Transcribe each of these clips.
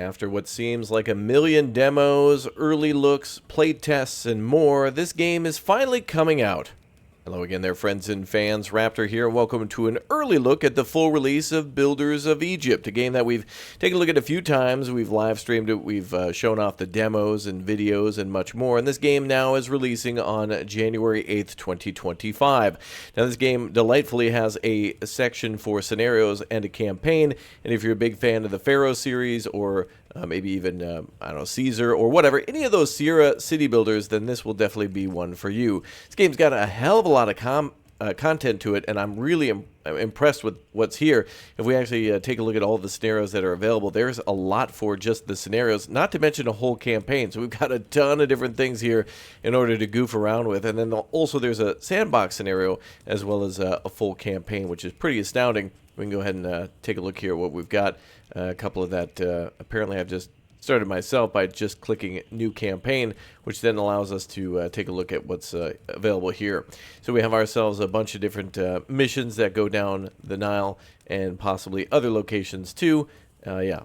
After what seems like a million demos, early looks, playtests, and more, this game is finally coming out. Hello again there, friends and fans. Raptor here, and welcome to an early look at the full release of Builders of Egypt, a game that we've taken a look at a few times. We've live streamed it, we've shown off the demos and videos and much more, and this game now is releasing on January 8th, 2025. Now, this game delightfully has a section for scenarios and a campaign, and if you're a big fan of the Pharaoh series, or maybe even, I don't know, Caesar, or whatever, any of those Sierra city builders, then this will definitely be one for you. This game's got a hell of a lot of content to it, and I'm really impressed with what's here. If we actually take a look at all the scenarios that are available, there's a lot for just the scenarios, not to mention a whole campaign. So we've got a ton of different things here in order to goof around with. And then also there's a sandbox scenario as well as a full campaign, which is pretty astounding. We can go ahead and take a look here at what we've got. A couple of that, apparently I've just started myself by just clicking new campaign, which then allows us to take a look at what's available here. So we have ourselves a bunch of different missions that go down the Nile and possibly other locations too. Yeah,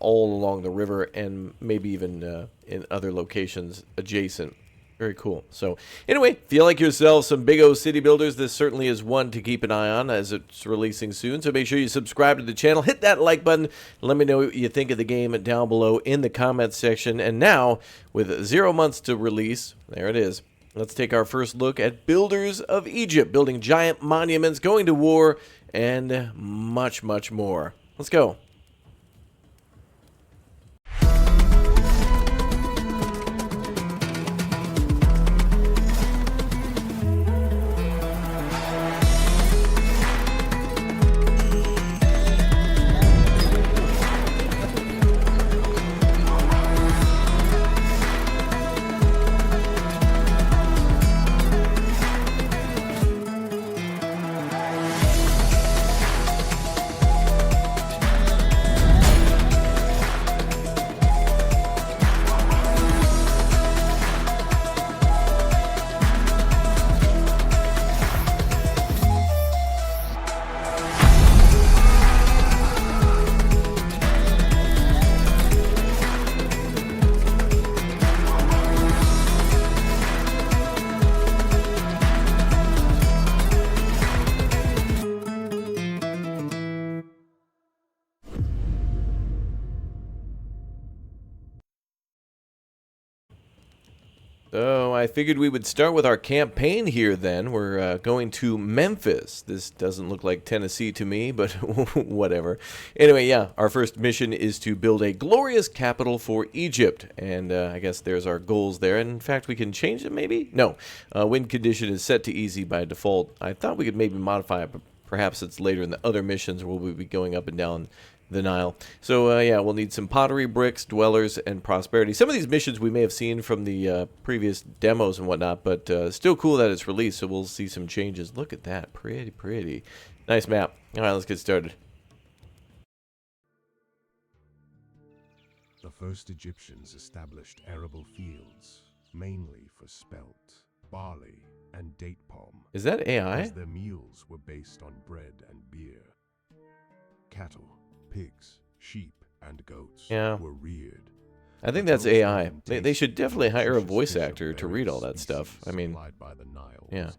all along the river and maybe even in other locations adjacent. Very cool. So anyway, if you like yourself some big O city builders, this certainly is one to keep an eye on as it's releasing soon. So make sure you subscribe to the channel, hit that like button, and let me know what you think of the game down below in the comments section. And now, with 0 months to release, there it is. Let's take our first look at Builders of Egypt, building giant monuments, going to war, and much, much more. Let's go. So I figured we would start with our campaign here then. We're going to Memphis. This doesn't look like Tennessee to me, but whatever. Anyway, yeah, our first mission is to build a glorious capital for Egypt. And I guess there's our goals there. And in fact, we can change them maybe? No. Wind condition is set to easy by default. I thought we could maybe modify it, but perhaps it's later in the other missions where we'll be going up and down the Nile. So yeah, we'll need some pottery, bricks, dwellers, and prosperity. Some of these missions we may have seen from the previous demos and whatnot, but still cool that it's released, so we'll see some changes. Look at that. Pretty, pretty. Nice map. All right, let's get started. The first Egyptians established arable fields, mainly for spelt, barley, and date palm. Is that AI? As their meals were based on bread and beer. Cattle, pigs, sheep, and goats were reared. I think that's AI. They should definitely hire a voice actor to read all that stuff. I mean, yeah.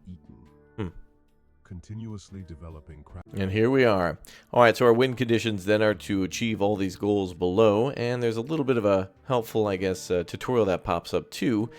Continuously developing and here we are. All right, so our wind conditions then are to achieve all these goals below, and there's a little bit of a helpful, I guess, tutorial that pops up too.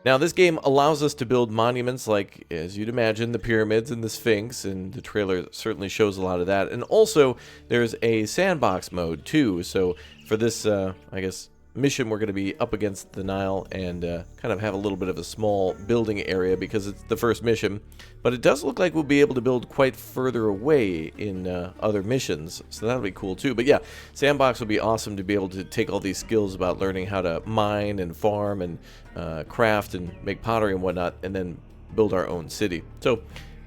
Now, this game allows us to build monuments like, as you'd imagine, the pyramids and the Sphinx, and the trailer certainly shows a lot of that. And also, there's a sandbox mode, too. So, for this, I guess, mission, we're going to be up against the Nile and kind of have a little bit of a small building area because it's the first mission. But it does look like we'll be able to build quite further away in other missions, so that'll be cool too. But yeah, Sandbox will be awesome to be able to take all these skills about learning how to mine and farm and craft and make pottery and whatnot, and then build our own city. So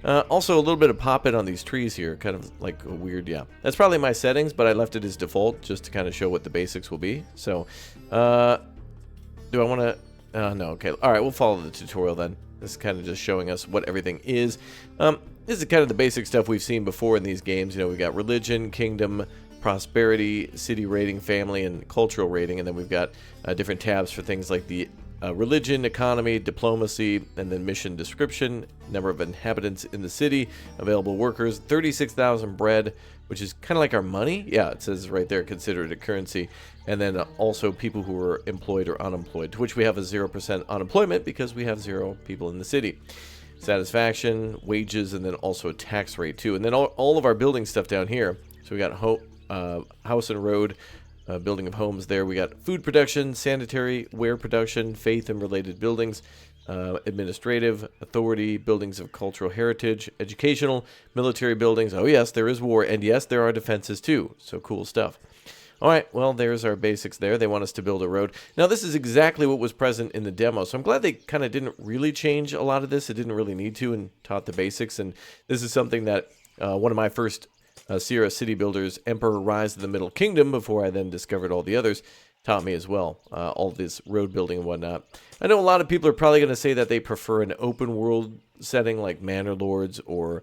also a little bit of pop-in on these trees here, kind of like a weird, yeah. That's probably my settings, but I left it as default just to kind of show what the basics will be. So, do I want to, no, okay. All right, we'll follow the tutorial then. This is kind of just showing us what everything is. This is kind of the basic stuff we've seen before in these games. You know, we've got religion, kingdom, prosperity, city rating, family, and cultural rating. And then we've got different tabs for things like the religion, economy, diplomacy, and then mission description, number of inhabitants in the city, available workers, 36,000 bread, which is kind of like our money. Yeah, it says right there, consider it a currency. And then also people who are employed or unemployed, to which we have a 0% unemployment because we have 0 people in the city. Satisfaction, wages, and then also a tax rate too. And then all of our building stuff down here. So we got house and road, building of homes there. We got food production, sanitary ware production, faith and related buildings, administrative, authority, buildings of cultural heritage, educational, military buildings. Oh yes, there is war, and yes, there are defenses too. So cool stuff. All right, well, there's our basics there. They want us to build a road. Now, this is exactly what was present in the demo, so I'm glad they kind of didn't really change a lot of this. It didn't really need to, and taught the basics. And this is something that one of my first Sierra city builders, Emperor Rise of the Middle Kingdom, before I then discovered all the others, taught me as well, all this road building and whatnot. I know a lot of people are probably going to say that they prefer an open world setting like Manor Lords or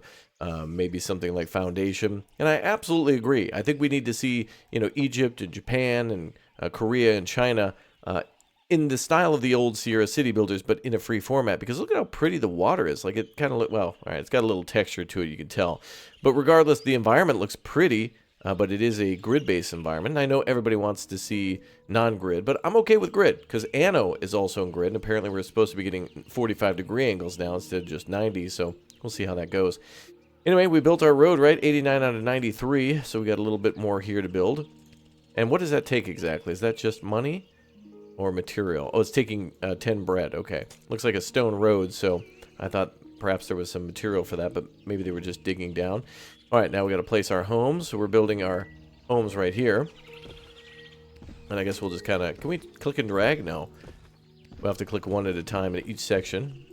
maybe something like Foundation, and I absolutely agree. I think we need to see, Egypt and Japan and Korea and China in the style of the old Sierra city builders, but in a free format, because look at how pretty the water is. Like, it kind of all right, it's got a little texture to it, you can tell. But regardless, the environment looks pretty, but it is a grid-based environment. And I know everybody wants to see non-grid, but I'm okay with grid, because Anno is also in grid, and apparently we're supposed to be getting 45-degree angles now instead of just 90, so we'll see how that goes. Anyway, we built our road, right? 89 out of 93, so we got a little bit more here to build. And what does that take exactly? Is that just money? Or material? Oh, it's taking 10 bread. Okay. Looks like a stone road, so I thought perhaps there was some material for that, but maybe they were just digging down. All right, now we got to place our homes. So we're building our homes right here. And I guess we'll just kind of... Can we click and drag? No. We'll have to click one at a time in each section.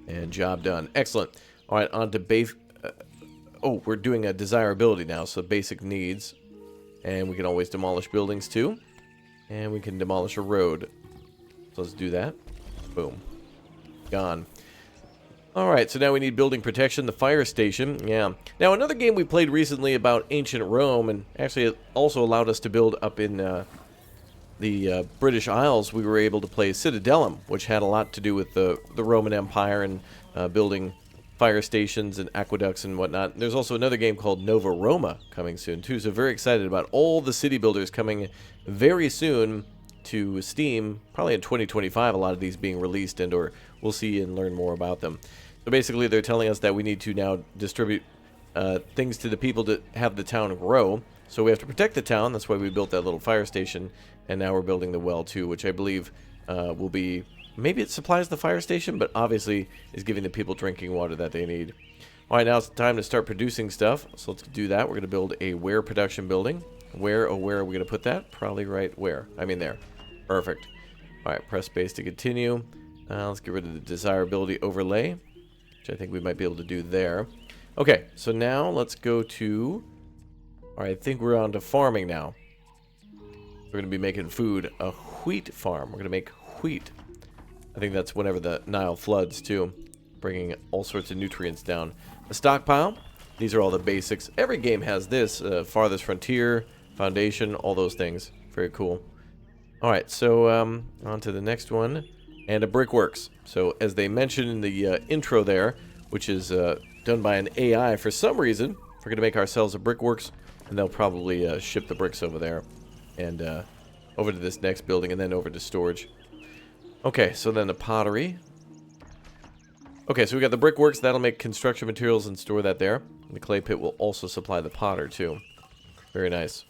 And job done. Excellent. All right, on to base... oh, we're doing a desirability now, so basic needs. And we can always demolish buildings, too. And we can demolish a road. So let's do that. Boom. Gone. Alright, so now we need building protection, the fire station. Yeah. Now, another game we played recently about ancient Rome, and actually it also allowed us to build up in the British Isles. We were able to play Citadellum, which had a lot to do with the Roman Empire and building fire stations and aqueducts and whatnot. There's also another game called Nova Roma coming soon, too. So very excited about all the city builders coming very soon to Steam, probably in 2025, a lot of these being released, and or we'll see and learn more about them. So basically they're telling us that we need to now distribute things to the people to have the town grow. So we have to protect the town. That's why we built that little fire station, and now we're building the well too, which I believe will be, maybe it supplies the fire station, but obviously is giving the people drinking water that they need. Alright, now it's time to start producing stuff, so let's do that. We're going to build a ware production building. Where are we going to put that? Probably right where? I mean there. Perfect. Alright, press space to continue. Let's get rid of the desirability overlay, which I think we might be able to do there. Okay, so now let's go to... Alright, I think we're on to farming now. We're going to be making food. A wheat farm. We're going to make wheat. I think that's whenever the Nile floods, too. Bringing all sorts of nutrients down. A stockpile. These are all the basics. Every game has this. Farthest Frontier, Foundation, all those things. Very cool. Alright, so on to the next one. And a brickworks. So as they mentioned in the intro there, which is done by an AI for some reason, we're going to make ourselves a brickworks, and they'll probably ship the bricks over there and over to this next building and then over to storage. Okay, so then the pottery. Okay, so we got the brickworks. That'll make construction materials and store that there. And the clay pit will also supply the potter too. Very nice.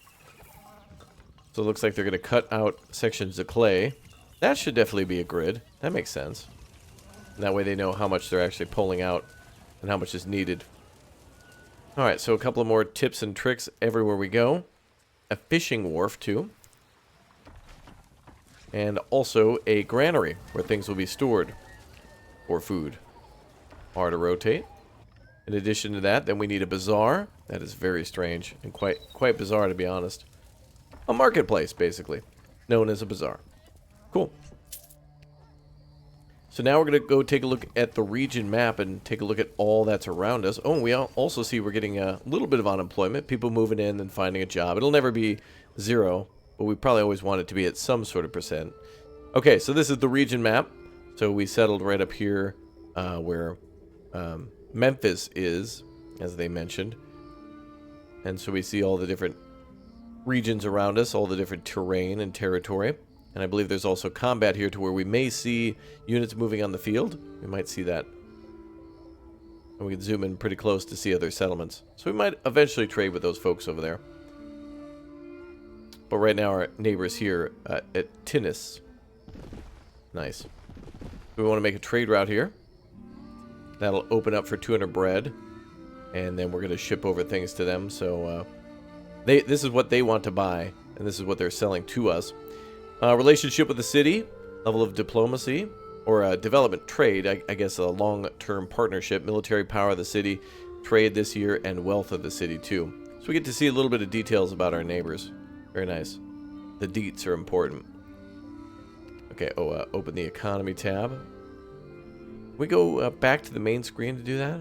So it looks like they're going to cut out sections of clay. That should definitely be a grid. That makes sense. And that way they know how much they're actually pulling out and how much is needed. Alright, so a couple of more tips and tricks everywhere we go. A fishing wharf too. And also a granary where things will be stored for food. R to rotate. In addition to that, then we need a bazaar. That is very strange and quite bizarre, to be honest. A marketplace, basically, known as a bazaar. Cool. So now we're going to go take a look at the region map and take a look at all that's around us. Oh, and we also see we're getting a little bit of unemployment. People moving in and finding a job. It'll never be 0, but we probably always want it to be at some sort of percent. Okay, so this is the region map. So we settled right up here where Memphis is, as they mentioned. And so we see all the different regions around us, all the different terrain and territory. And I believe there's also combat here to where we may see units moving on the field. We might see that. And we can zoom in pretty close to see other settlements. So we might eventually trade with those folks over there. But right now our neighbors here at Tinnis. Nice. We want to make a trade route here. That'll open up for 200 bread. And then we're going to ship over things to them. So this is what they want to buy. And this is what they're selling to us. Relationship with the city. Level of diplomacy. Or development trade. I guess a long-term partnership. Military power of the city. Trade this year. And wealth of the city too. So we get to see a little bit of details about our neighbors. Very nice. The deets are important. Okay, open the economy tab. We go back to the main screen to do that?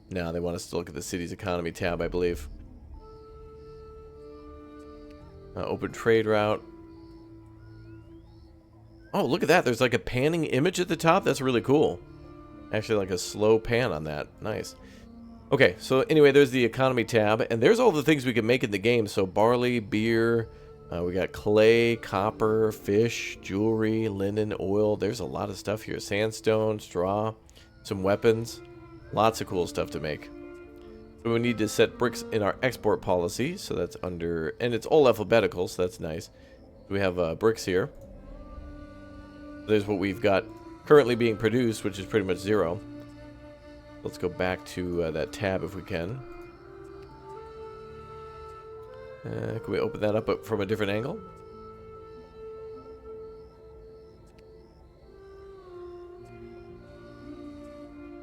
No, they want us to look at the city's economy tab, I believe. Open trade route. Oh, look at that. There's like a panning image at the top. That's really cool. Actually, like a slow pan on that. Nice. Okay, so anyway, there's the economy tab. And there's all the things we can make in the game. So barley, beer. We got clay, copper, fish, jewelry, linen, oil. There's a lot of stuff here. Sandstone, straw, some weapons. Lots of cool stuff to make. So we need to set bricks in our export policy. So that's under... And it's all alphabetical, so that's nice. We have bricks here. There's what we've got currently being produced, which is pretty much 0. Let's go back to that tab if we can. Can we open that up from a different angle?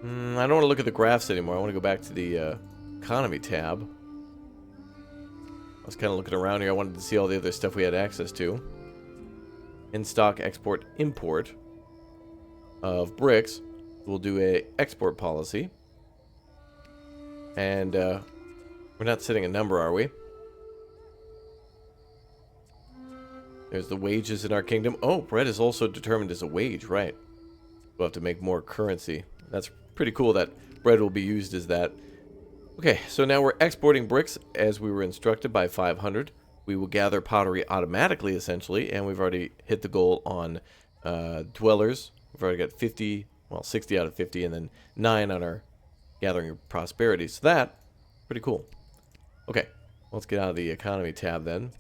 I don't want to look at the graphs anymore. I want to go back to the economy tab. I was kind of looking around here. I wanted to see all the other stuff we had access to. In stock, export, import of bricks. We'll do a export policy. And we're not setting a number, are we? There's the wages in our kingdom. Oh, bread is also determined as a wage, right. We'll have to make more currency. That's pretty cool that bread will be used as that. Okay, so now we're exporting bricks as we were instructed by 500. We will gather pottery automatically, essentially, and we've already hit the goal on dwellers. We've already got 50, well, 60 out of 50, and then 9 on our gathering of prosperity. So that, pretty cool. Okay, let's get out of the economy tab then.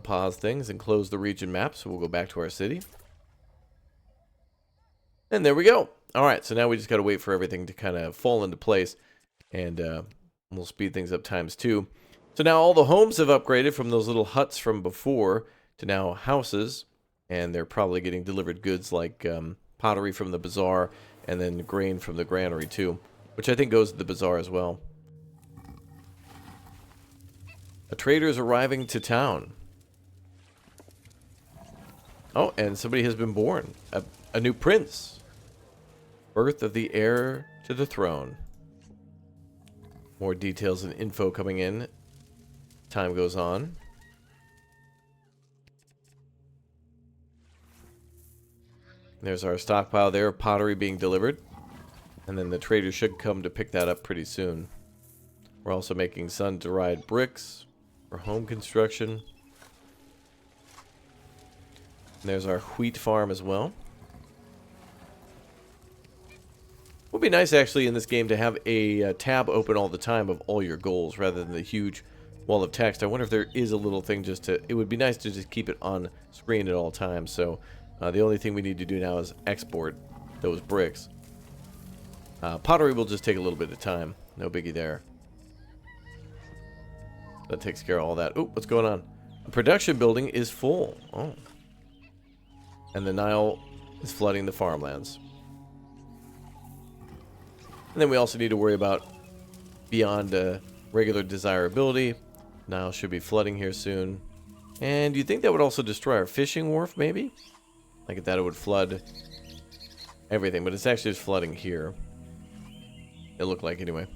Pause things and close the region map, so we'll go back to our city. And there we go. Alright, so now we just got to wait for everything to kind of fall into place, and we'll speed things up ×2. So now all the homes have upgraded from those little huts from before to now houses, and they're probably getting delivered goods like pottery from the bazaar, and then grain from the granary too, which I think goes to the bazaar as well. A trader is arriving to town. Oh, and somebody has been born. A new prince. Birth of the heir to the throne. More details and info coming in. Time goes on. There's our stockpile there, pottery being delivered. And then the trader should come to pick that up pretty soon. We're also making sun-dried bricks for home construction. And there's our wheat farm as well. It would be nice actually in this game to have a tab open all the time of all your goals rather than the huge wall of text. I wonder if there is a little thing just to... It would be nice to just keep it on screen at all times. So the only thing we need to do now is export those bricks. Pottery will just take a little bit of time. No biggie there. That takes care of all that. Oh, what's going on? The production building is full. Oh. And the Nile is flooding the farmlands. And then we also need to worry about beyond regular desirability. Nile should be flooding here soon. And do you think that would also destroy our fishing wharf, maybe? Like that it would flood everything, but it's actually just flooding here. It looked like, anyway.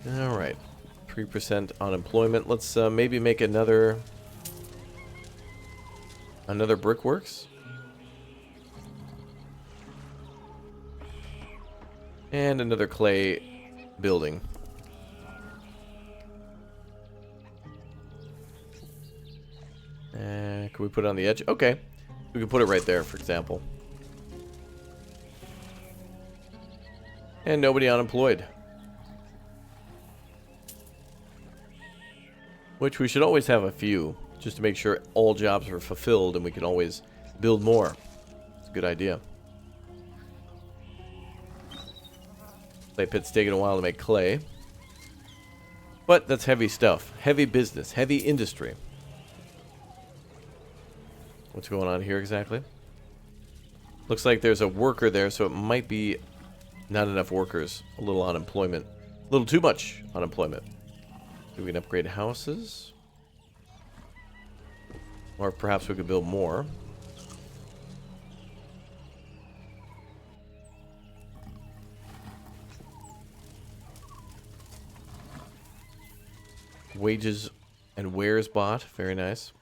Alright. 3% unemployment. Let's maybe make another brickworks. And another clay building. Can we put it on the edge? Okay. We can put it right there, for example. And nobody unemployed. Which we should always have a few, just to make sure all jobs are fulfilled and we can always build more. It's a good idea. Clay pit's taking a while to make clay. But that's heavy stuff. Heavy business. Heavy industry. What's going on here exactly? Looks like there's a worker there, so it might be not enough workers. A little unemployment. A little too much unemployment. We can upgrade houses. Or perhaps we could build more. Wages and wares bought. Very nice.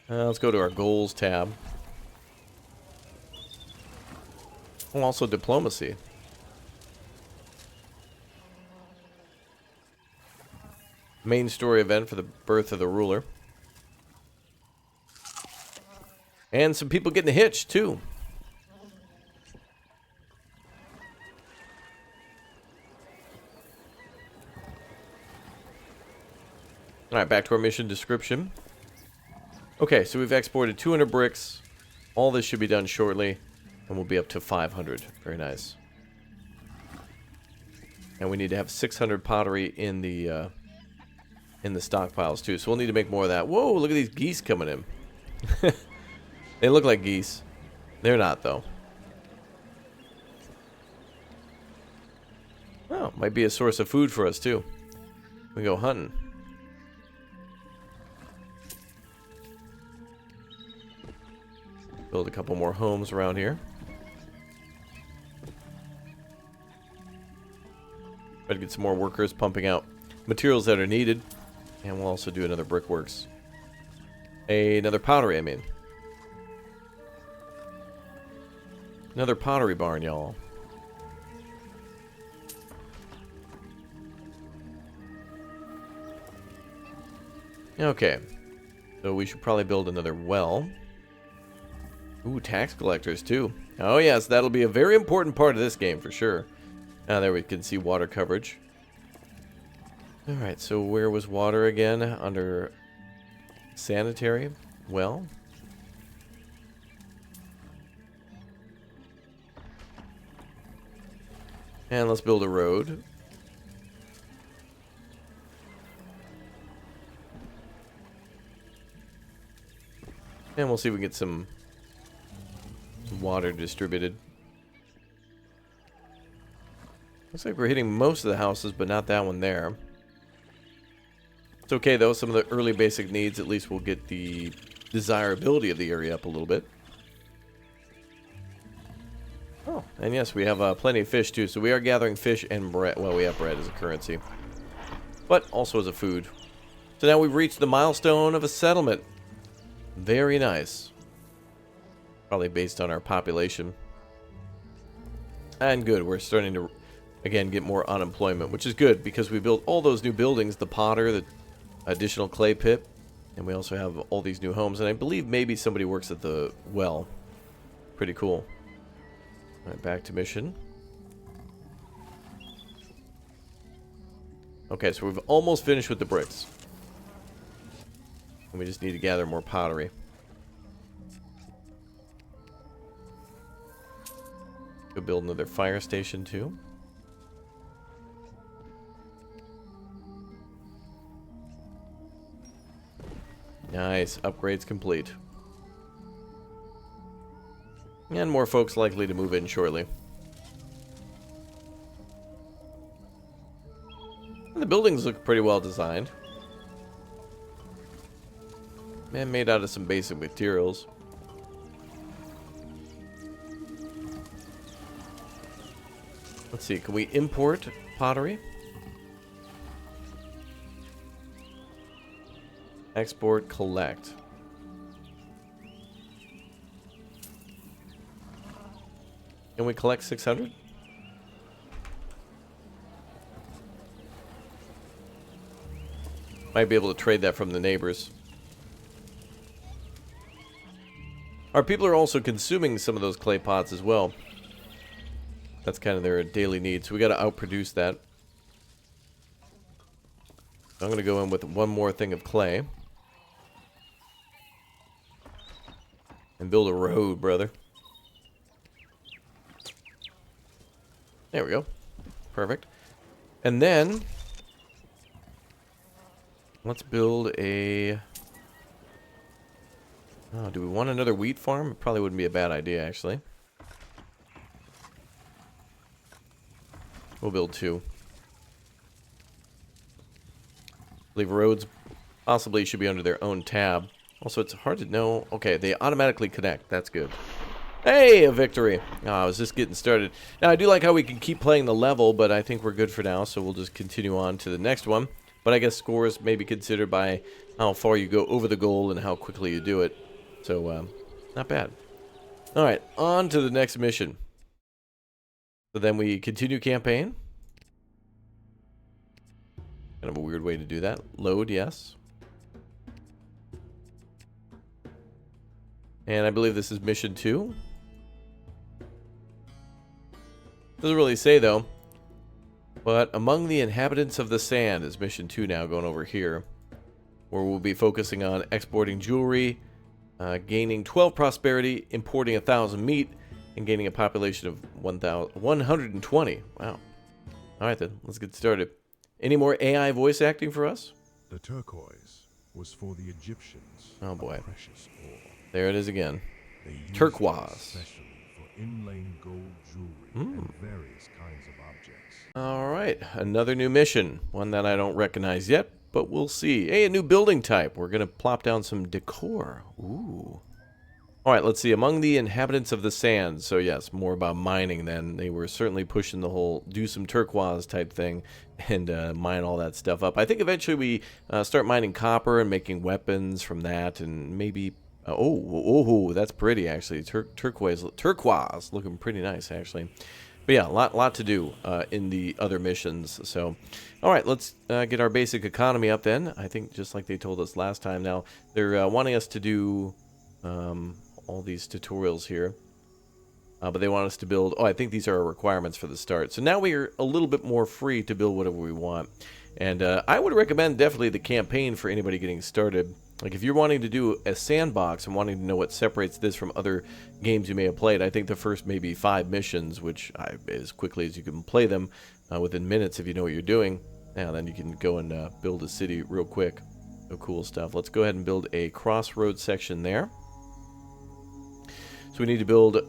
Let's go to our goals tab. Oh, also diplomacy. Main story event for the birth of the ruler. And some people getting hitched, too. Alright, back to our mission description. Okay, so we've exported 200 bricks. All this should be done shortly. And we'll be up to 500. Very nice. And we need to have 600 pottery in the stockpiles, too. So we'll need to make more of that. Whoa, look at these geese coming in. They look like geese. They're not, though. Oh, might be a source of food for us, too. We go hunting. Build a couple more homes around here. Try to get some more workers pumping out materials that are needed. And we'll also do another brickworks. Another pottery, I mean. Another pottery barn, y'all. Okay. So we should probably build another well. Ooh, tax collectors too. Oh yes, that'll be a very important part of this game for sure. There we can see water coverage. Alright, so where was water again? Under sanitary? Well. And let's build a road. And we'll see if we can get some water distributed. Looks like we're hitting most of the houses, but not that one there. It's okay though, some of the early basic needs at least will get the desirability of the area up a little bit. Oh, and yes, we have plenty of fish too, so we are gathering fish and bread. Well, we have bread as a currency, but also as a food. So now we've reached the milestone of a settlement. Very nice. Probably based on our population. And good, we're starting to, again, get more unemployment, which is good because we built all those new buildings, the potter, the additional clay pit, and we also have all these new homes, and I believe maybe somebody works at the well. Pretty cool. Alright, back to mission. Okay, so we've almost finished with the bricks. And we just need to gather more pottery. Go build another fire station too. Nice. Upgrades complete. And more folks likely to move in shortly. And the buildings look pretty well designed. And made out of some basic materials. Let's see, can we import pottery? Export, collect. Can we collect 600? Might be able to trade that from the neighbors. Our people are also consuming some of those clay pots as well. That's kind of their daily need, so we got to outproduce that. I'm going to go in with one more thing of clay. And build a road, brother. There we go. Perfect. And then let's build a... Oh, do we want another wheat farm? It probably wouldn't be a bad idea, actually. We'll build 2. I believe roads possibly should be under their own tab. Also, it's hard to know. Okay, they automatically connect. That's good. Hey, a victory. Oh, I was just getting started. Now, I do like how we can keep playing the level, but I think we're good for now, so we'll just continue on to the next one. But I guess scores may be considered by how far you go over the goal and how quickly you do it. So, not bad. All right, on to the next mission. So then we continue campaign. Kind of a weird way to do that. Load, yes. And I believe this is mission 2. Doesn't really say, though. But among the inhabitants of the sand is mission 2 now, going over here. Where we'll be focusing on exporting jewelry, gaining 12 prosperity, importing 1,000 meat, and gaining a population of 120. Wow. Alright then, let's get started. Any more AI voice acting for us? The turquoise was for the Egyptians. Oh boy. Precious ore. There it is again. They used Turquoise. it especially for inlaid gold jewelry and various kinds of objects. Alright, another new mission. One that I don't recognize yet, but we'll see. Hey, a new building type. We're going to plop down some decor. Ooh. Alright, let's see. Among the inhabitants of the sand. So yes, more about mining then. They were certainly pushing the whole do some turquoise type thing and mine all that stuff up. I think eventually we start mining copper and making weapons from that, and maybe... oh, that's pretty actually. Turquoise looking pretty nice actually. But yeah, a lot to do in the other missions. So, all right, let's get our basic economy up then. I think just like they told us last time. Now they're wanting us to do all these tutorials here, but they want us to build. Oh, I think these are our requirements for the start. So now we are a little bit more free to build whatever we want. And I would recommend definitely the campaign for anybody getting started. Like if you're wanting to do a sandbox and wanting to know what separates this from other games you may have played, I think the first maybe 5 missions, which as quickly as you can play them within minutes if you know what you're doing, now then you can go and build a city real quick. So cool stuff. Let's go ahead and build a crossroads section there. So we need to build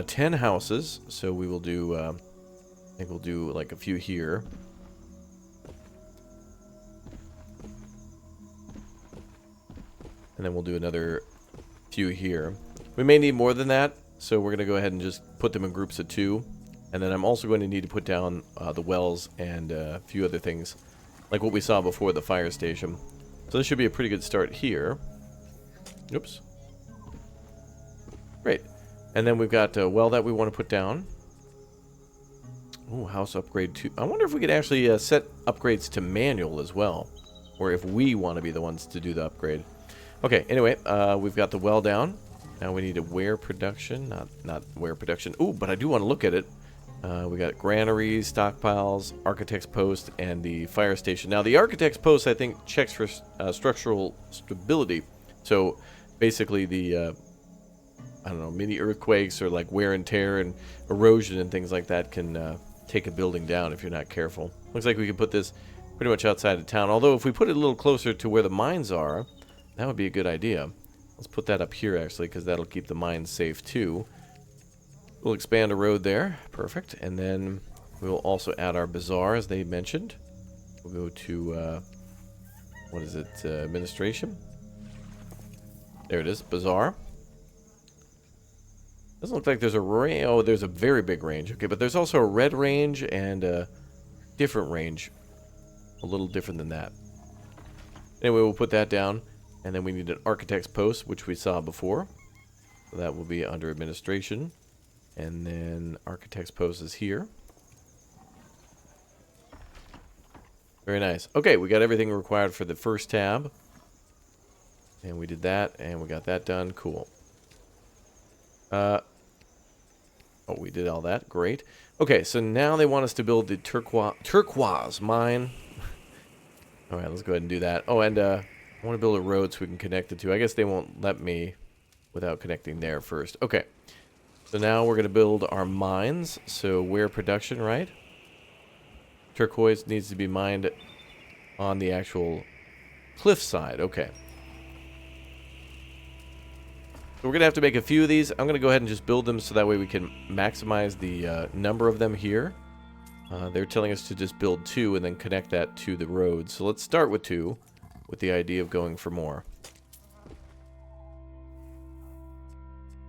10 houses. So we will do, I think we'll do like a few here. And then we'll do another few here. We may need more than that, so we're going to go ahead and just put them in groups of 2. And then I'm also going to need to put down the wells and a few other things, like what we saw before, the fire station. So this should be a pretty good start here. Oops. Great. And then we've got a well that we want to put down. Ooh, house upgrade 2. I wonder if we could actually set upgrades to manual as well, or if we want to be the ones to do the upgrade. Okay, anyway, we've got the well down. Now we need a ware production, not ware production. Ooh, but I do want to look at it. We got granaries, stockpiles, architect's post, and the fire station. Now the architect's post, I think, checks for structural stability. So basically the, I don't know, mini earthquakes or like wear and tear and erosion and things like that can take a building down if you're not careful. Looks like we can put this pretty much outside of town. Although if we put it a little closer to where the mines are, that would be a good idea. Let's put that up here, actually, because that'll keep the mines safe, too. We'll expand a road there. Perfect. And then we'll also add our bazaar, as they mentioned. We'll go to, what is it, administration? There it is, bazaar. Doesn't look like there's a range. Oh, there's a very big range. Okay, but there's also a red range and a different range. A little different than that. Anyway, we'll put that down. And then we need an architect's post, which we saw before. So that will be under administration. And then architect's post is here. Very nice. Okay, we got everything required for the first tab. And we did that, and we got that done. Cool. Oh, we did all that. Great. Okay, so now they want us to build the turquoise mine. All right, let's go ahead and do that. Oh, and I want to build a road so we can connect the two. I guess they won't let me without connecting there first. Okay. So now we're going to build our mines. So where production, right? Turquoise needs to be mined on the actual cliff side. Okay. So we're going to have to make a few of these. I'm going to go ahead and just build them so that way we can maximize the number of them here. They're telling us to just build 2 and then connect that to the road. So let's start with 2 with the idea of going for more.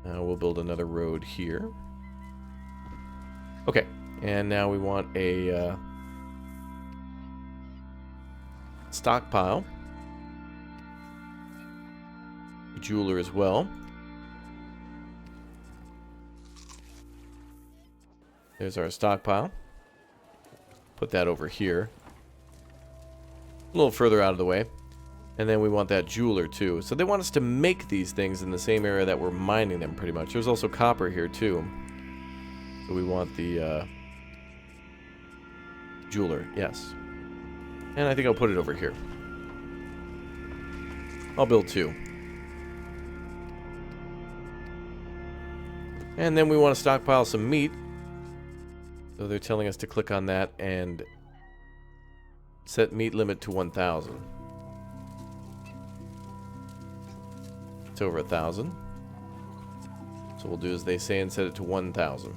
We'll build another road here. Okay, and now we want a stockpile. A jeweler as well. There's our stockpile. Put that over here. A little further out of the way. And then we want that jeweler too. So they want us to make these things in the same area that we're mining them pretty much. There's also copper here too. So we want the jeweler, yes. And I think I'll put it over here. I'll build 2. And then we want to stockpile some meat. So they're telling us to click on that and set meat limit to 1,000. It's over 1,000. So we'll do as they say and set it to 1,000.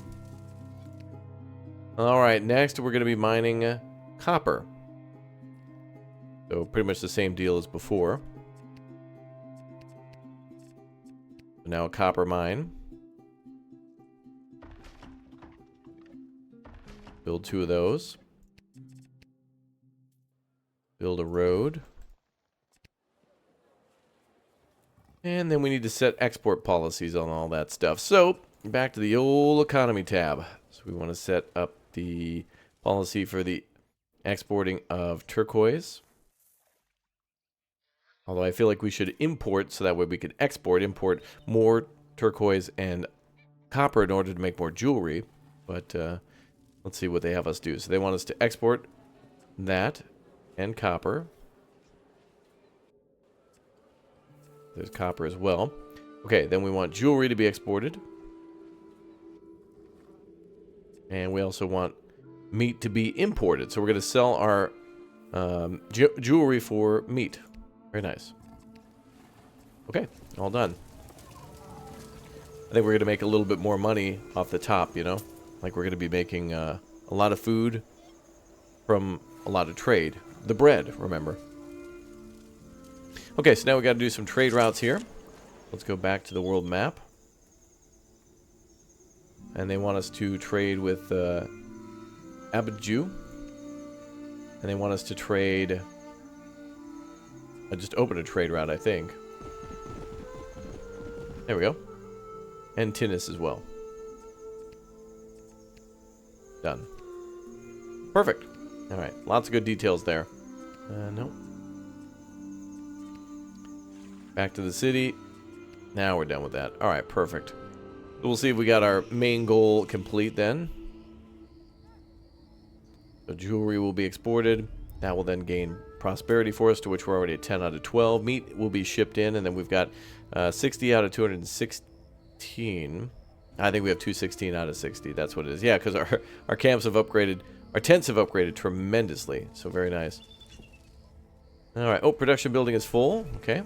Alright, next we're going to be mining copper. So pretty much the same deal as before. Now a copper mine. Build 2 of those. Build a road. And then we need to set export policies on all that stuff. So, back to the old economy tab. So we want to set up the policy for the exporting of turquoise. Although I feel like we should import so that way we can import more turquoise and copper in order to make more jewelry. But let's see what they have us do. So they want us to export that and copper. There's copper as well. Okay, then we want jewelry to be exported. And we also want meat to be imported. So we're going to sell our jewelry for meat. Very nice. Okay, all done. I think we're going to make a little bit more money off the top, you know? Like we're going to be making a lot of food from a lot of trade. The bread, remember. Okay, so now we got to do some trade routes here. Let's go back to the world map. And they want us to trade with Abadju. And they want us to trade... I just opened a trade route, I think. There we go. And Tinnis as well. Done. Perfect. Alright, lots of good details there. Nope. Back to the city. Now we're done with that. Alright, perfect. We'll see if we got our main goal complete then. So jewelry will be exported. That will then gain prosperity for us, to which we're already at 10 out of 12. Meat will be shipped in, and then we've got 60 out of 216. I think we have 216 out of 60. That's what it is. Yeah, because our camps have upgraded. Our tents have upgraded tremendously. So very nice. Alright. Oh, production building is full. Okay.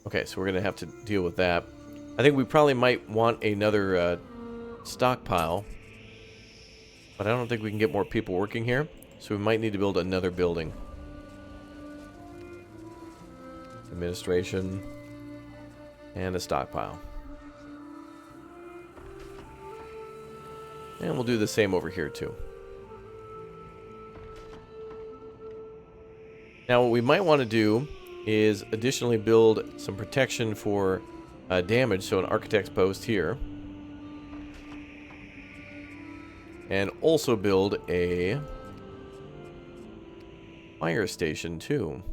Okay, so we're going to have to deal with that. I think we probably might want another stockpile. But I don't think we can get more people working here. So we might need to build another building. Administration. And a stockpile. And we'll do the same over here too. Now what we might want to do is additionally build some protection for damage. So an architect's post here. And also build a fire station too.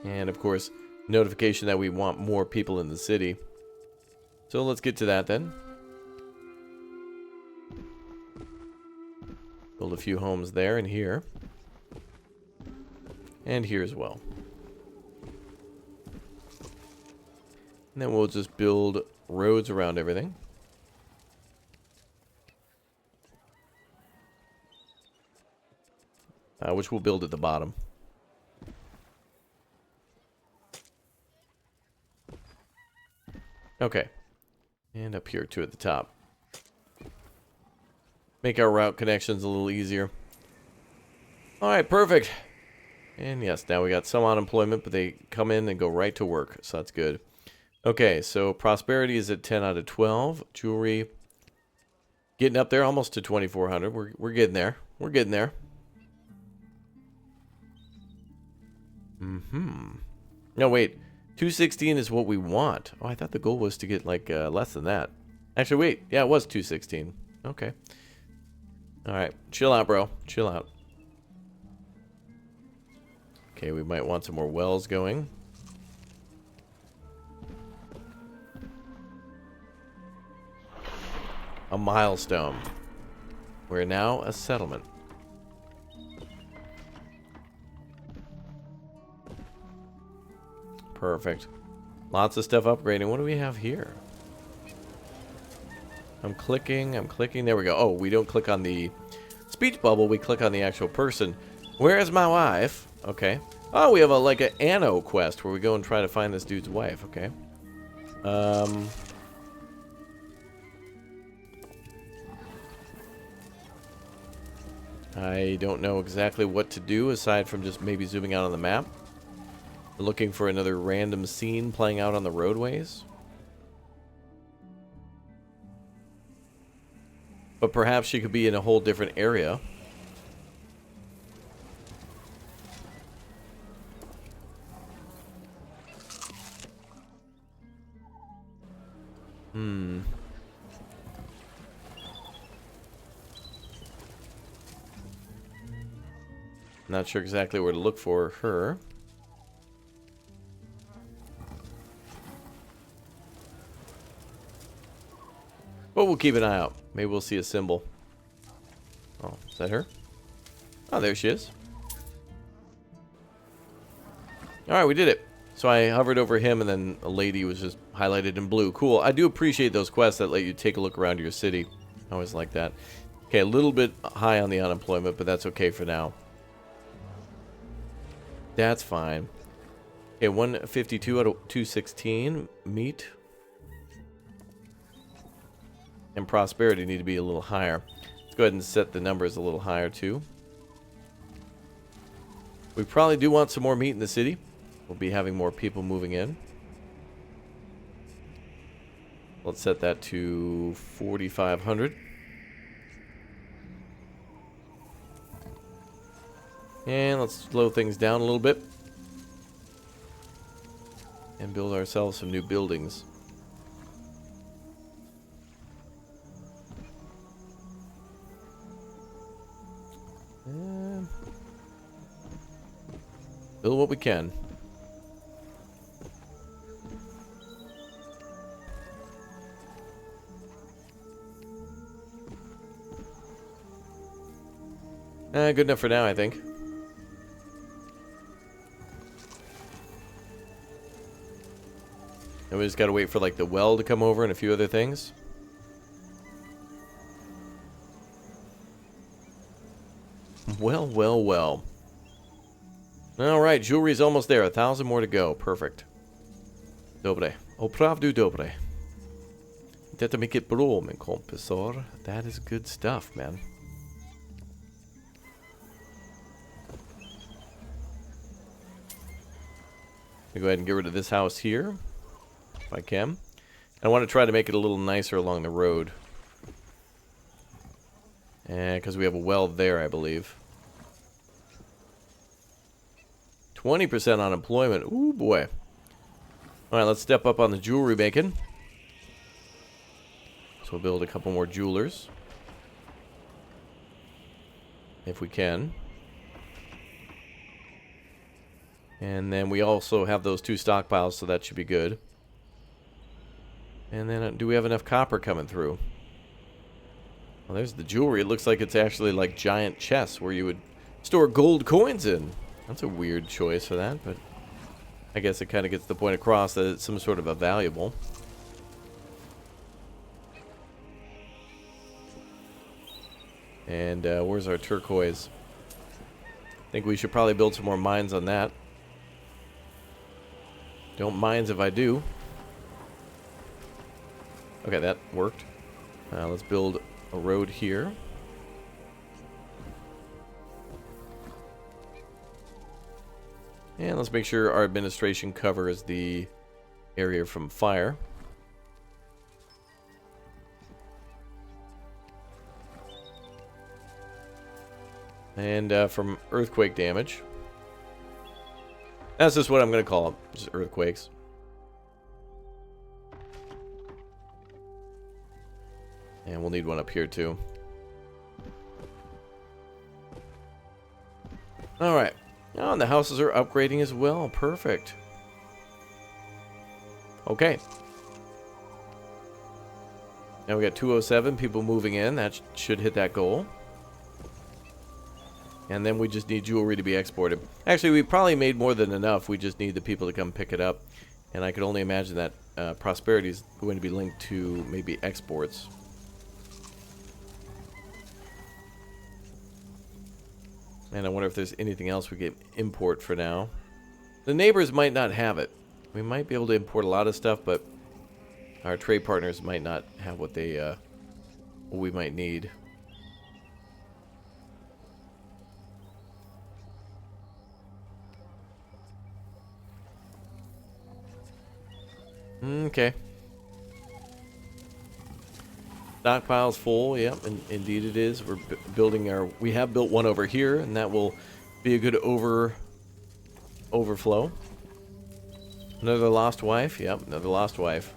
And of course, notification that we want more people in the city. So let's get to that then. Build a few homes there and here. And here as well. And then we'll just build roads around everything. Which we'll build at the bottom. Okay. And up here too at the top. Make our route connections a little easier. Alright, perfect. And yes, now we got some unemployment, but they come in and go right to work, so that's good. Okay, so prosperity is at 10 out of 12. Jewelry getting up there almost to 2,400. We're getting there. We're getting there. No, wait. 216 is what we want. Oh, I thought the goal was to get like less than that. Actually, wait. Yeah, it was 216. Okay. All right. Chill out, bro. Chill out. Okay, we might want some more wells going. A milestone. We're now a settlement. Perfect. Lots of stuff upgrading. What do we have here? I'm clicking. There we go. Oh, we don't click on the speech bubble. We click on the actual person. Where is my wife? Okay. Oh, we have a like an Anno quest where we go and try to find this dude's wife. Okay. I don't know exactly what to do aside from just maybe zooming out on the map. Looking for another random scene playing out on the roadways. But perhaps she could be in a whole different area. Not sure exactly where to look for her. But we'll keep an eye out. Maybe we'll see a symbol. Oh, is that her? Oh, there she is. Alright, we did it. So I hovered over him and then a lady was just highlighted in blue. Cool. I do appreciate those quests that let you take a look around your city. I always like that. Okay, a little bit high on the unemployment, but that's okay for now. That's fine. Okay, 152 out of 216. Meat. And prosperity need to be a little higher. Let's go ahead and set the numbers a little higher too. We probably do want some more meat in the city. We'll be having more people moving in. Let's set that to 4,500. And let's slow things down a little bit. And build ourselves some new buildings. Build what we can. Good enough for now, I think. And we just gotta wait for like the well to come over and a few other things. Well, well, well. Alright, jewelry's almost there. 1,000 more to go. Perfect. Dobre. Opravdu dobre. Detta mycket bra, min kompisar. That is good stuff, man. I'll go ahead and get rid of this house here, if I can. I want to try to make it a little nicer along the road. Because we have a well there, I believe. 20% unemployment. Ooh, boy. Alright, let's step up on the jewelry making. So we'll build a couple more jewelers. If we can. And then we also have those 2 stockpiles, so that should be good. And then, do we have enough copper coming through? Well, there's the jewelry. It looks like it's actually like giant chests where you would store gold coins in. That's a weird choice for that, but I guess it kind of gets the point across that it's some sort of a valuable. And where's our turquoise? I think we should probably build some more mines on that. Don't mind if I do. Okay, that worked. Let's build a road here. And let's make sure our administration covers the area from fire. And from earthquake damage. That's just what I'm going to call them. Just earthquakes. And we'll need one up here too. Alright. Oh, and the houses are upgrading as well. Perfect. Okay. Now we got 207 people moving in. That should hit that goal. And then we just need jewelry to be exported. Actually, we probably made more than enough. We just need the people to come pick it up. And I could only imagine that prosperity is going to be linked to maybe exports. And I wonder if there's anything else we can import for now. The neighbors might not have it. We might be able to import a lot of stuff, but our trade partners might not have what they what we might need. Okay. Stockpile's full. Yep, indeed it is. We're building our. We have built one over here, and that will be a good overflow. Another lost wife. Yep, another lost wife.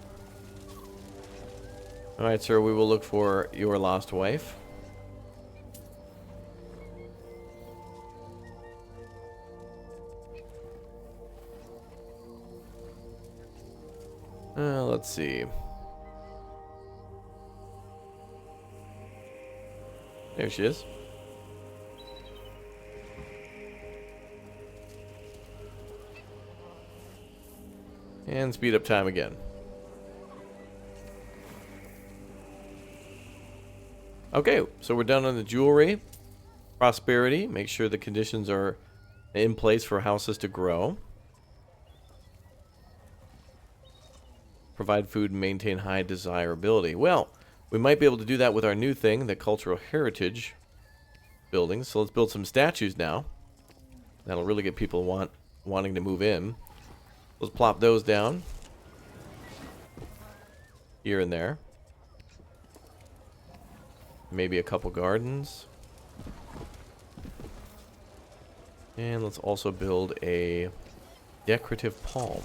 All right, sir. We will look for your lost wife. Let's see. There she is. And speed up time again. Okay, so we're done on the jewelry. Prosperity. Make sure the conditions are in place for houses to grow. Provide food and maintain high desirability. Well, we might be able to do that with our new thing, the cultural heritage building. So let's build some statues now. That'll really get people wanting to move in. Let's plop those down. Here and there. Maybe a couple gardens. And let's also build a decorative palm.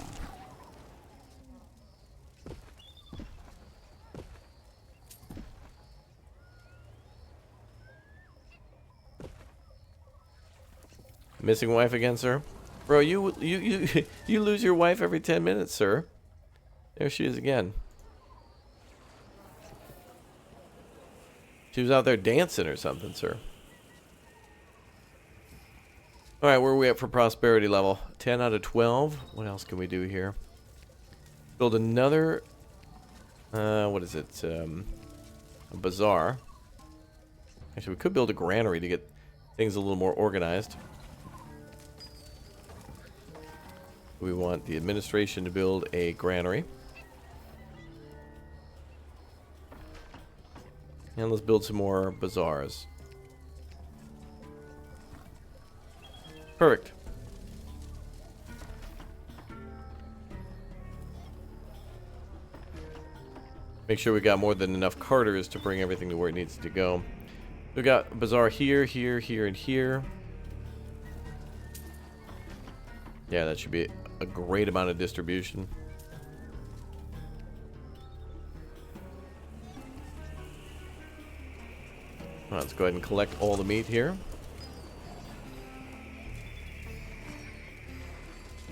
Missing wife again, sir? Bro, you lose your wife every 10 minutes, sir. There she is again. She was out there dancing or something, sir. Alright, where are we at for prosperity level? 10 out of 12. What else can we do here? Build another... what is it? A bazaar. Actually, we could build a granary to get things a little more organized. We want the administration to build a granary. And let's build some more bazaars. Perfect. Make sure we got more than enough carters to bring everything to where it needs to go. We got a bazaar here, here, here, and here. Yeah, that should be a great amount of distribution. Well, let's go ahead and collect all the meat here.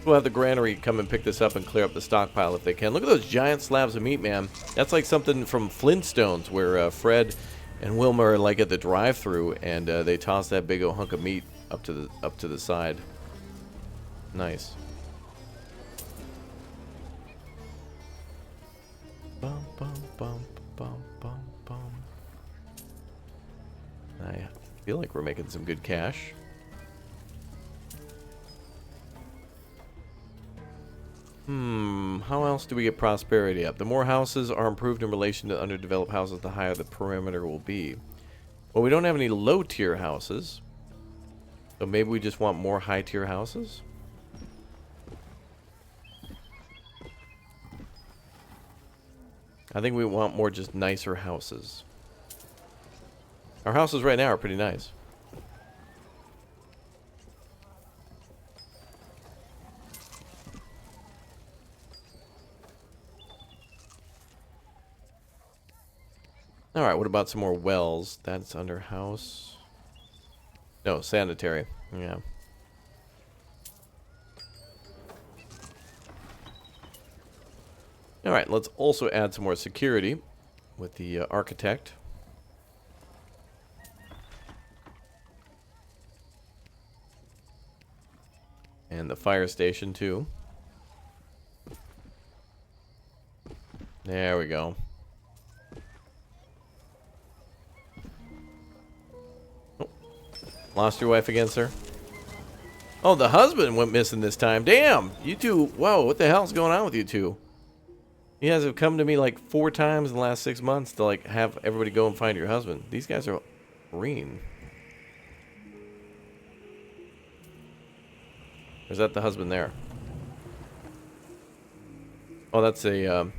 We'll have the granary come and pick this up and clear up the stockpile if they can. Look at those giant slabs of meat, man. That's like something from Flintstones where Fred and Wilma are like at the drive-thru and they toss that big old hunk of meat up to the side. Nice. Bum, bum, bum, bum, bum, bum. I feel like we're making some good cash. How else do we get prosperity up? The more houses are improved in relation to underdeveloped houses, the higher the perimeter will be. Well, we don't have any low-tier houses. So maybe we just want more high-tier houses? I think we want more just nicer houses. Our houses right now are pretty nice. Alright, what about some more wells? That's under house. No, sanitary. Yeah. Alright, let's also add some more security with the architect. And the fire station, too. There we go. Lost your wife again, sir? Oh, the husband went missing this time. Damn! You two, whoa, what the hell's going on with you two? You guys have come to me like 4 times in the last 6 months to like have everybody go and find your husband. These guys are green. Or is that the husband there? Oh, that's a an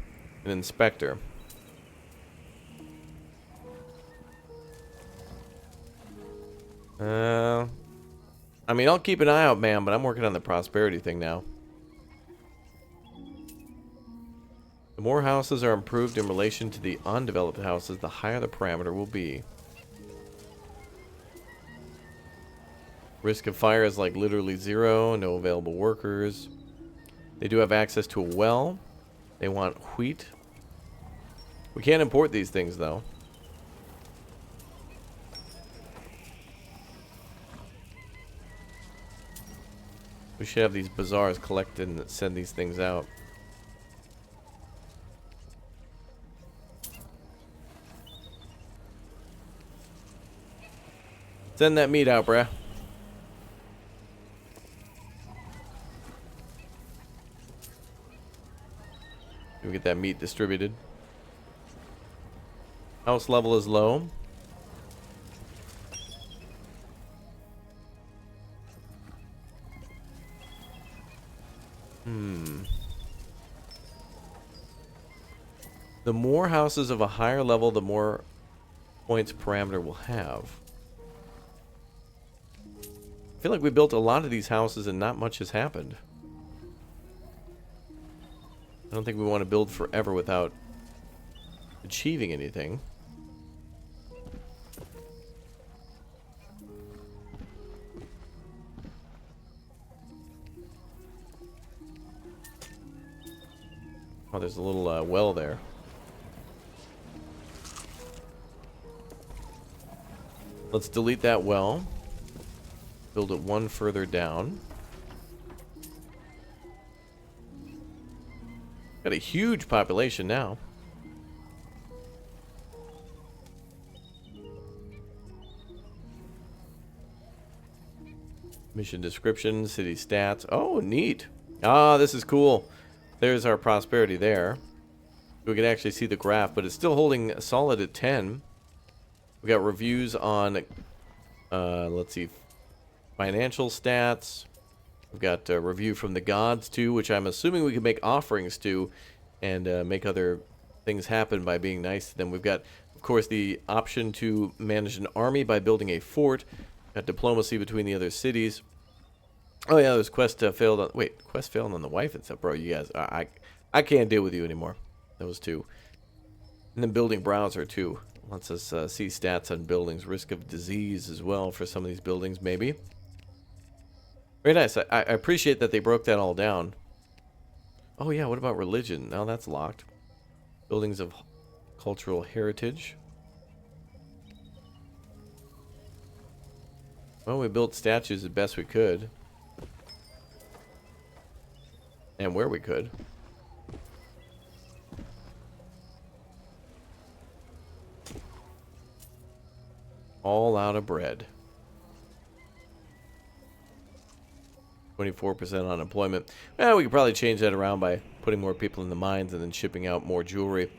inspector. I mean, I'll keep an eye out, man, but I'm working on the prosperity thing now. The more houses are improved in relation to the undeveloped houses, the higher the parameter will be. Risk of fire is like literally 0, no available workers. They do have access to a well. They want wheat. We can't import these things, though. We should have these bazaars collected and send these things out. Send that meat out, bruh. We get that meat distributed. House level is low. The more houses of a higher level, the more points parameter will have. I feel like we built a lot of these houses and not much has happened. I don't think we want to build forever without achieving anything. Oh, there's a little well there. Let's delete that well. Build it one further down. Got a huge population now. Mission description, city stats. Oh, neat. Ah, this is cool. There's our prosperity there. We can actually see the graph, but it's still holding solid at 10. We got reviews on, let's see, financial stats. We've got a review from the gods, too, which I'm assuming we can make offerings to and make other things happen by being nice to them. We've got, of course, the option to manage an army by building a fort. Got diplomacy between the other cities. Oh, yeah, there's quest failed on... Wait, quest failed on the wife and stuff. Bro, you guys, I can't deal with you anymore. Those two. And then building browser, too. Lets us see stats on buildings. Risk of disease as well for some of these buildings, maybe. Very nice. I appreciate that they broke that all down. Oh, yeah, what about religion? Now that's locked. Buildings of cultural heritage. Well, we built statues as best we could. And where we could. All out of bread. 24% unemployment. Well, we could probably change that around by putting more people in the mines and then shipping out more jewelry.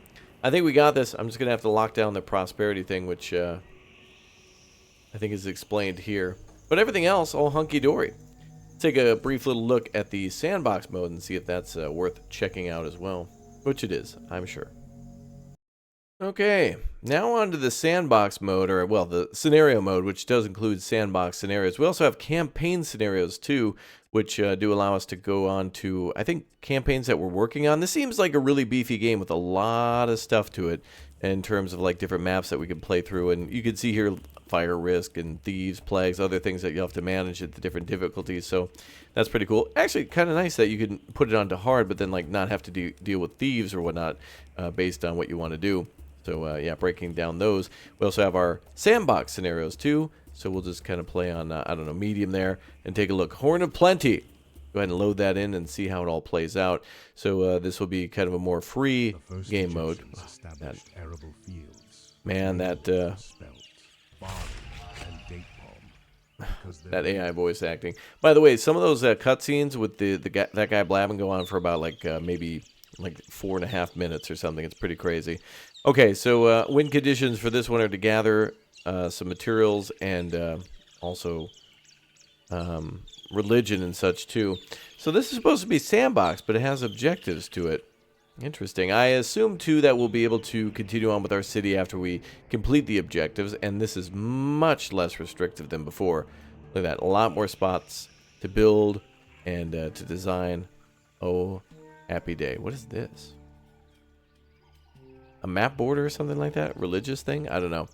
I think we got this. I'm just going to have to lock down the prosperity thing, which I think is explained here. But everything else, all hunky-dory. Take a brief little look at the sandbox mode and see if that's worth checking out as well. Which it is, I'm sure. Okay, now on to the sandbox mode, or, well, the scenario mode, which does include sandbox scenarios. We also have campaign scenarios, too, which do allow us to go on to, I think, campaigns that we're working on. This seems like a really beefy game with a lot of stuff to it in terms of, like, different maps that we can play through. And you can see here fire risk and thieves, plagues, other things that you have to manage at the different difficulties. So that's pretty cool. Actually, kind of nice that you can put it onto hard, but then, like, not have to deal with thieves or whatnot based on what you want to do. So, yeah, breaking down those. We also have our sandbox scenarios, too. So we'll just kind of play on, I don't know, medium there and take a look. Horn of Plenty. Go ahead and load that in and see how it all plays out. So this will be kind of a more free game mode. Oh, man, that that AI voice acting. By the way, some of those cutscenes with that guy blabbing go on for about, like, maybe... like 4.5 minutes or something. It's pretty crazy. Okay, so win conditions for this one are to gather some materials and also religion and such too. So this is supposed to be sandbox, but it has objectives to it. Interesting. I assume too that we'll be able to continue on with our city after we complete the objectives, and this is much less restrictive than before. Look at that. A lot more spots to build and to design. Oh, happy day. What is this? A map border or something like that? Religious thing? I don't know.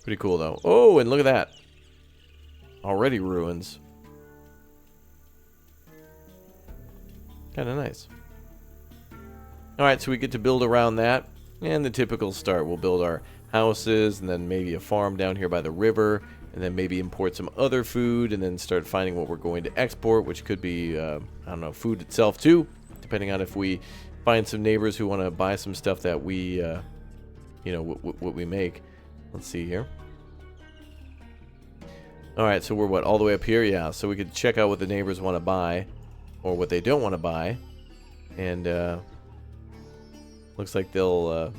Pretty cool though. Oh, and look at that. Already ruins. Kind of nice. Alright, so we get to build around that. And the typical start. We'll build our houses and then maybe a farm down here by the river. And then maybe import some other food and then start finding what we're going to export, which could be, I don't know, food itself too. Depending on if we find some neighbors who want to buy some stuff that we, you know, what we make. Let's see here. Alright, so we're what, all the way up here? Yeah, so we could check out what the neighbors want to buy or what they don't want to buy. And looks like they'll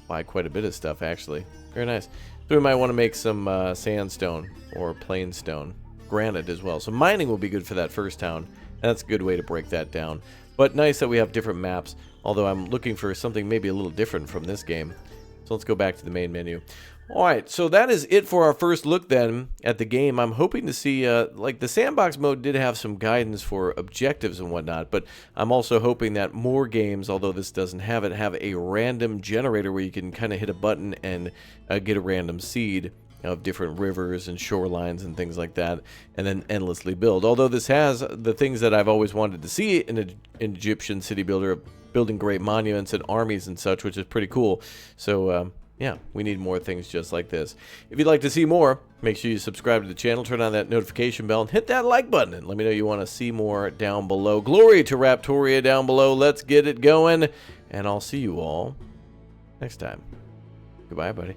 buy quite a bit of stuff, actually. Very nice. So we might want to make some sandstone or plain stone. Granite as well. So mining will be good for that first town. That's a good way to break that down. But nice that we have different maps, although I'm looking for something maybe a little different from this game. So let's go back to the main menu. Alright, so that is it for our first look then at the game. I'm hoping to see, like the sandbox mode did have some guidance for objectives and whatnot, but I'm also hoping that more games, although this doesn't have it, have a random generator where you can kind of hit a button and get a random seed of different rivers and shorelines and things like that, and then endlessly build. Although this has the things that I've always wanted to see in an Egyptian city builder, building great monuments and armies and such, which is pretty cool. So, yeah, we need more things just like this. If you'd like to see more, make sure you subscribe to the channel, turn on that notification bell, and hit that like button, and let me know you want to see more down below. Glory to Raptoria down below. Let's get it going, and I'll see you all next time. Goodbye, buddy.